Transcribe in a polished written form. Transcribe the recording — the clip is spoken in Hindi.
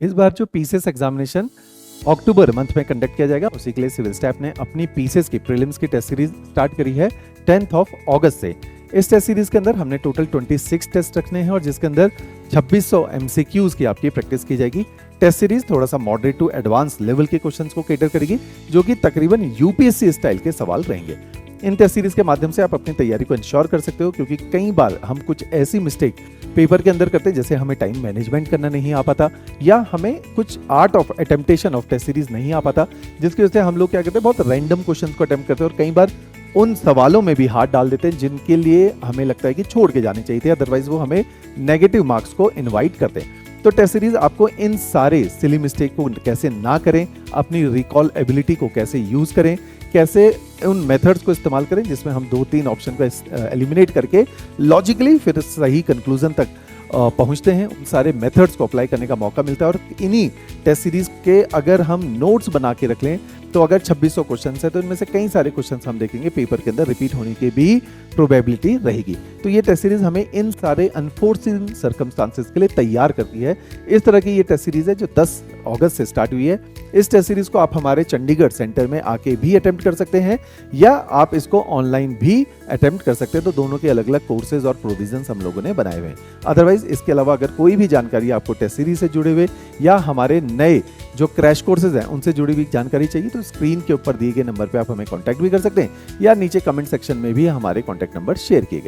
इस बार जो पीसीएस एग्जामिनेशन अक्टूबर मंथ में कंडक्ट किया जाएगा, उसी के लिए सिविल स्टाफ ने अपनी पीसीएस की प्रीलिम्स की टेस्ट सीरीज स्टार्ट करी है 10th ऑफ अगस्त से। इस टेस्ट सीरीज के अंदर हमने टोटल 26 टेस्ट रखने हैं और जिसके अंदर 2600 एमसीक्यूज की आपकी प्रैक्टिस की जाएगी। टेस्ट सीरीज थोड़ा सा मॉडरेट टू एडवांस लेवल के क्वेश्चंस को कैटर करेगी, जो कि तकरीबन यूपीएससी स्टाइल के सवाल रहेंगे। इन टेस्ट सीरीज के माध्यम से आप अपनी तैयारी को इंश्योर कर सकते हो, क्योंकि कई बार हम कुछ ऐसी मिस्टेक पेपर के अंदर करते हैं, जैसे हमें टाइम मैनेजमेंट करना नहीं आ पाता या हमें कुछ art of attemptation of test series नहीं आ पाता, जिसकी वजह से हम लोग क्या करते हैं, बहुत रैंडम क्वेश्चंस को अटेम्प्ट करते हैं और कई बार उन सवालों में भी हाथ डाल देते हैं जिनके लिए हमें लगता है कि छोड़ के जाने चाहिए थे, अदरवाइज वो हमें नेगेटिव मार्क्स को इनवाइट करते हैं। तो टेस्ट सीरीज आपको इन सारे सिली मिस्टेक को कैसे ना करें, अपनी रिकॉल एबिलिटी को कैसे यूज करें, कैसे उन मेथड्स को इस्तेमाल करें जिसमें हम 2-3 ऑप्शन को एलिमिनेट करके लॉजिकली फिर सही कंक्लूजन तक पहुंचते हैं, उन सारे मेथड्स को अप्लाई करने का मौका मिलता है। और इन्हीं टेस्ट सीरीज के अगर हम नोट्स बना के रख लें तो अगर 2600 क्वेश्चन है तो इनमें से कई सारे क्वेश्चन हम देखेंगे पेपर के अंदर रिपीट होने की भी प्रोबेबिलिटी रहेगी। तो ये टेस्ट सीरीज हमें इन सारे अनफोर्सिन सर्कमस्टांसेस के लिए तैयार करती है। इस तरह की ये टेस्ट सीरीज है जो 10 अगस्त से स्टार्ट हुई है। इस टेस्ट सीरीज को आप हमारे चंडीगढ़ सेंटर में आके भी अटेम्प्ट कर सकते हैं या आप इसको ऑनलाइन भी अटेम्प्ट कर सकते हैं। तो दोनों के अलग अलग कोर्सेज और प्रोविजंस हम लोगों ने बनाए हुए हैं। अदरवाइज इसके अलावा अगर कोई भी जानकारी आपको टेस्ट सीरीज से जुड़े हुए या हमारे नए जो क्रैश कोर्सेज हैं उनसे जुड़ी हुई जानकारी चाहिए तो स्क्रीन के ऊपर दिए गए नंबर पे आप हमें कांटेक्ट भी कर सकते हैं या नीचे कमेंट सेक्शन में भी हमारे कांटेक्ट नंबर शेयर किए गए।